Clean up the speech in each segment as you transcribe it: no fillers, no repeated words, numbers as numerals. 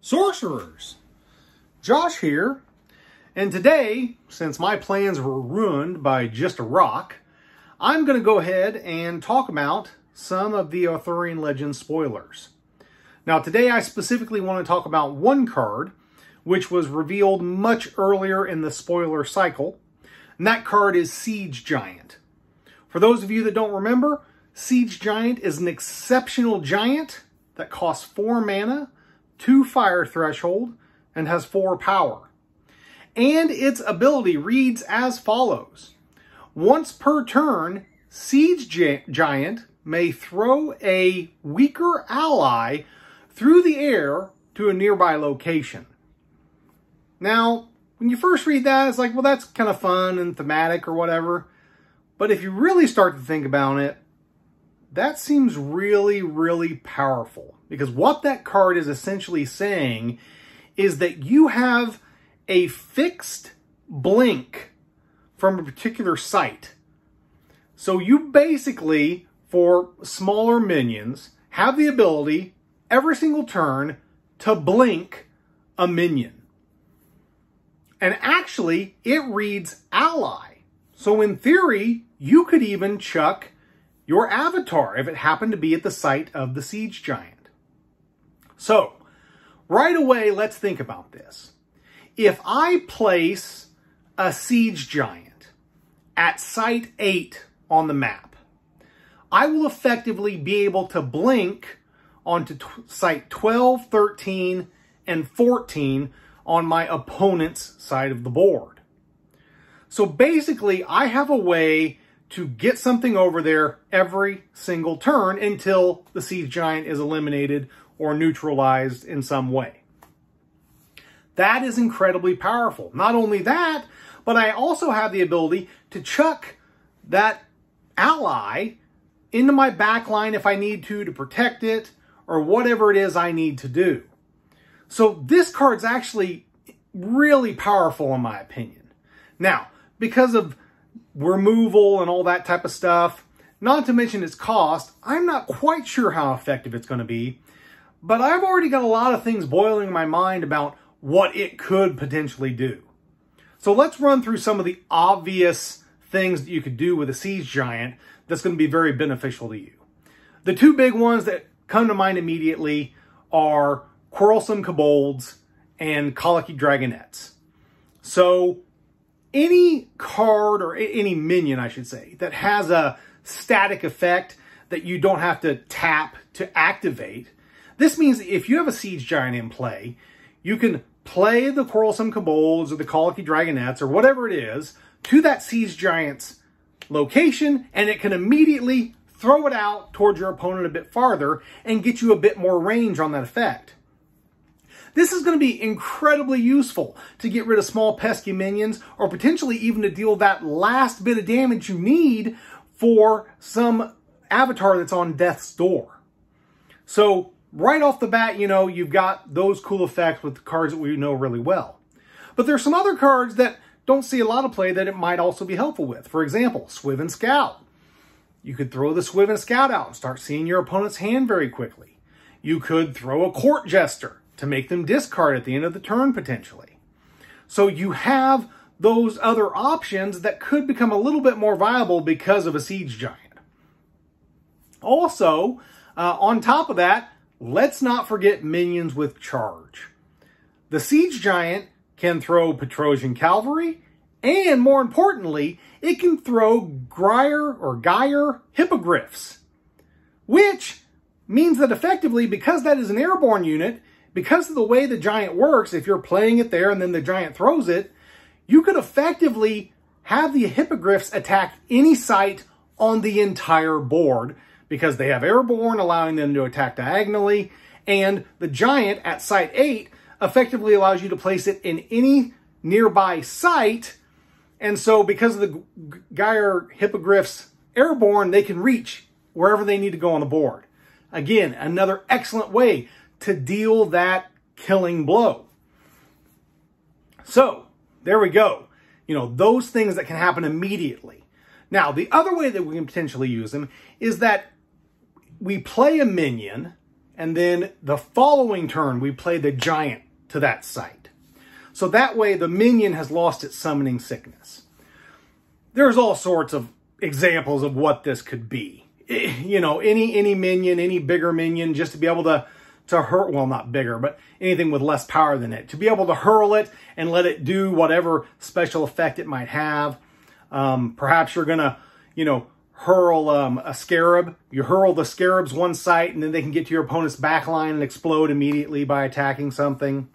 Sorcerers, Josh here, and today, since my plans were ruined by just a rock, I'm going to go ahead and talk about some of the Arthurian Legends spoilers. Now today I specifically want to talk about one card, which was revealed much earlier in the spoiler cycle, and that card is Siege Giant. For those of you that don't remember, Siege Giant is an exceptional giant that costs 4 mana, 2 fire threshold, and has 4 power. And its ability reads as follows. Once per turn, Siege Giant may throw a weaker ally through the air to a nearby location. Now, when you first read that, it's like, well, that's kind of fun and thematic or whatever. But if you really start to think about it, that seems really, really powerful. Because what that card is essentially saying is that you have a fixed blink from a particular site. So you basically, for smaller minions, have the ability every single turn to blink a minion. And actually, it reads ally. So in theory, you could even chuck your avatar if it happened to be at the site of the Siege Giant. So, right away, let's think about this. If I place a Siege Giant at site 8 on the map, I will effectively be able to blink onto site 12, 13, and 14 on my opponent's side of the board. So basically, I have a way to get something over there every single turn until the Siege Giant is eliminated or neutralized in some way. That is incredibly powerful. Not only that, but I also have the ability to chuck that ally into my backline if I need to protect it, or whatever it is I need to do. So this card's actually really powerful in my opinion. Now, because of removal and all that type of stuff, not to mention its cost, I'm not quite sure how effective it's going to be, but I've already got a lot of things boiling in my mind about what it could potentially do. So let's run through some of the obvious things that you could do with a Siege Giant that's going to be very beneficial to you. The 2 big ones that come to mind immediately are Quarrelsome Kobolds and Colicky Dragonettes. So any card, or any minion, I should say, that has a static effect that you don't have to tap to activate, this means if you have a Siege Giant in play, you can play the Quarrelsome Kobolds or the Colicky Dragonettes or whatever it is to that Siege Giant's location, and it can immediately throw it out towards your opponent a bit farther and get you a bit more range on that effect. This is going to be incredibly useful to get rid of small pesky minions, or potentially even to deal that last bit of damage you need for some avatar that's on death's door. So right off the bat, you know, you've got those cool effects with the cards that we know really well. But there's some other cards that don't see a lot of play that it might also be helpful with. For example, Swiven Scout. You could throw the Swiven Scout out and start seeing your opponent's hand very quickly. You could throw a Court Jester to make them discard at the end of the turn, potentially. So you have those other options that could become a little bit more viable because of a Siege Giant. Also, on top of that, let's not forget minions with charge. The Siege Giant can throw Petrosian Cavalry, and more importantly, it can throw Gyre Hippogriffs, which means that effectively, because that is an airborne unit, because of the way the giant works, if you're playing it there and then the giant throws it, you could effectively have the Hippogriffs attack any site on the entire board because they have airborne, allowing them to attack diagonally, and the giant at site 8 effectively allows you to place it in any nearby site, and so because of the Gyre Hippogriffs airborne, they can reach wherever they need to go on the board. Again, another excellent way to deal that killing blow. So, there we go. You know, those things that can happen immediately. Now, the other way that we can potentially use them is that we play a minion and then the following turn, we play the giant to that site. So that way the minion has lost its summoning sickness. There's all sorts of examples of what this could be. You know, any minion, any bigger minion, just to be able to hurl, well, not bigger, but anything with less power than it, to be able to hurl it and let it do whatever special effect it might have. Perhaps you're going to, you know, hurl a scarab. You hurl the scarabs one site, and then they can get to your opponent's back line and explode immediately by attacking something.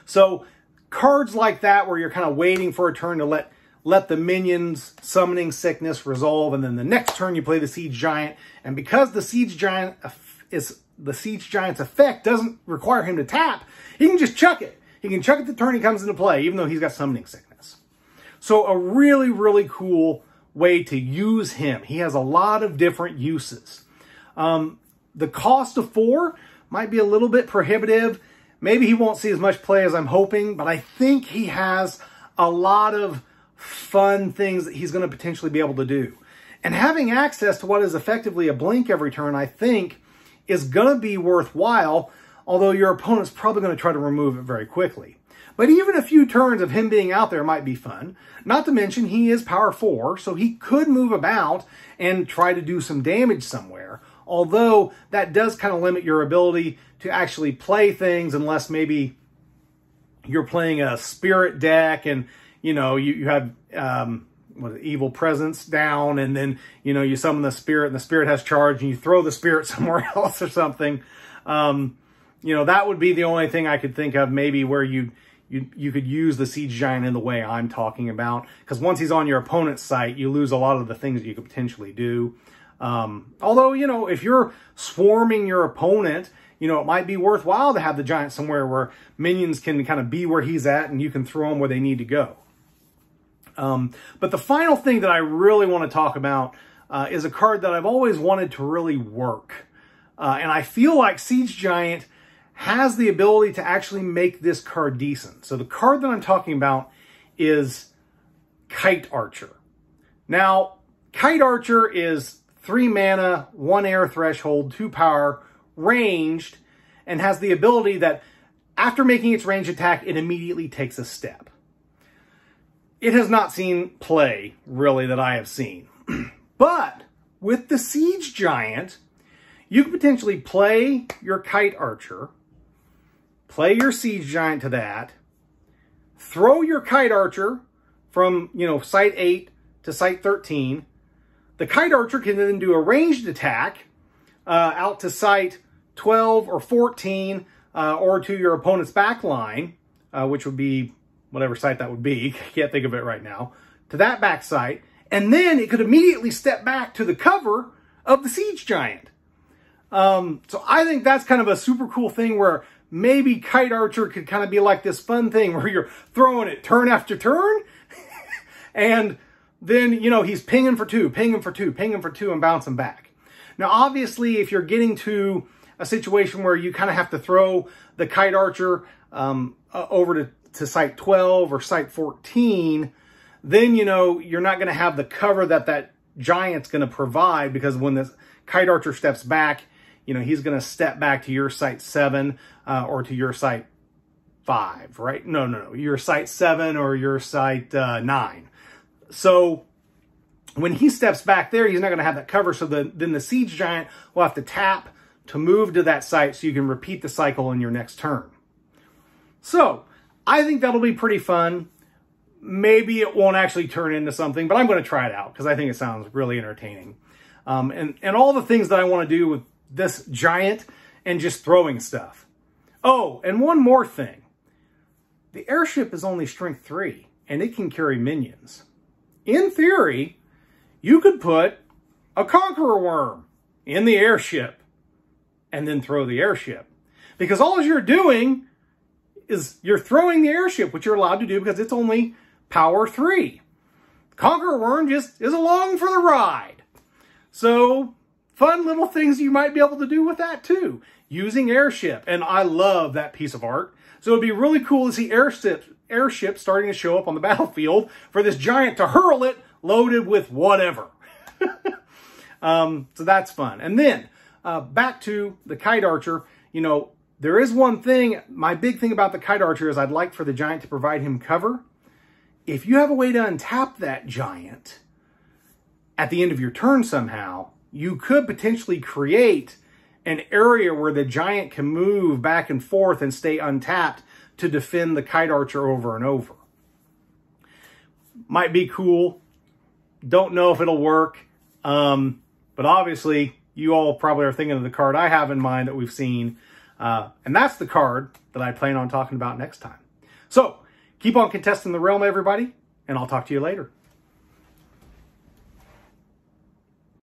So cards like that, where you're kind of waiting for a turn to let the minion's summoning sickness resolve, and then the next turn you play the Siege Giant. And because the Siege Giant's effect doesn't require him to tap, he can just chuck it. He can chuck it the turn he comes into play, even though he's got summoning sickness. So a really, really cool way to use him. He has a lot of different uses. The cost of 4 might be a little bit prohibitive. Maybe he won't see as much play as I'm hoping, but I think he has a lot of fun things that he's going to potentially be able to do. And having access to what is effectively a blink every turn, I think, is going to be worthwhile, although your opponent's probably going to try to remove it very quickly. But even a few turns of him being out there might be fun. Not to mention, he is power 4, so he could move about and try to do some damage somewhere. Although, that does kind of limit your ability to actually play things, unless maybe you're playing a spirit deck and, you know, you have evil presence down, and then, you know, you summon the spirit and the spirit has charge and you throw the spirit somewhere else or something. You know, that would be the only thing I could think of, maybe where you could use the Siege Giant in the way I'm talking about. Because once he's on your opponent's site, you lose a lot of the things that you could potentially do. Although, you know, if you're swarming your opponent, you know, it might be worthwhile to have the giant somewhere where minions can kind of be where he's at and you can throw them where they need to go. But the final thing that I really want to talk about is a card that I've always wanted to really work. And I feel like Siege Giant has the ability to actually make this card decent. So the card that I'm talking about is Kite Archer. Now, Kite Archer is 3 mana, 1 air threshold, 2 power, ranged, and has the ability that after making its range attack, it immediately takes a step. It has not seen play, really, that I have seen. But with the Siege Giant, you could potentially play your Kite Archer, play your Siege Giant to that, throw your Kite Archer from, you know, site 8 to site 13. The Kite Archer can then do a ranged attack out to site 12 or 14 or to your opponent's back line, which would be whatever site that would be. Can't think of it right now. To that back site. And then it could immediately step back to the cover of the Siege Giant. So I think that's kind of a super cool thing where maybe Kite Archer could kind of be like this fun thing where you're throwing it turn after turn. And then, you know, he's pinging for 2, pinging for 2, pinging for 2, and bouncing back. Now, obviously, if you're getting to a situation where you kind of have to throw the Kite Archer over to site 12 or site 14, then, you know, you're not going to have the cover that giant's going to provide, because when the Kite Archer steps back, you know, he's going to step back to your site 7 or to your site 5, right? No, your site 7 or your site 9. So when he steps back there, he's not going to have that cover. So then the Siege Giant will have to tap to move to that site so you can repeat the cycle in your next turn. So I think that'll be pretty fun. Maybe it won't actually turn into something, but I'm going to try it out because I think it sounds really entertaining. And all the things that I want to do with this giant and just throwing stuff. Oh, and one more thing. The airship is only strength 3 and it can carry minions. In theory, you could put a Conqueror Worm in the airship and then throw the airship. Because all you're doing is you're throwing the airship, which you're allowed to do because it's only power 3. Conqueror Worm just is along for the ride. So, fun little things you might be able to do with that too, using airship. And I love that piece of art. So it'd be really cool to see airship starting to show up on the battlefield for this giant to hurl it loaded with whatever. So that's fun. And then back to the Kite Archer, you know, there is one thing, my big thing about the Kite Archer is I'd like for the giant to provide him cover. If you have a way to untap that giant at the end of your turn somehow, you could potentially create an area where the giant can move back and forth and stay untapped to defend the Kite Archer over and over. Might be cool. Don't know if it'll work. But obviously, you all probably are thinking of the card I have in mind that we've seen. And that's the card that I plan on talking about next time. So, keep on contesting the realm, everybody, and I'll talk to you later.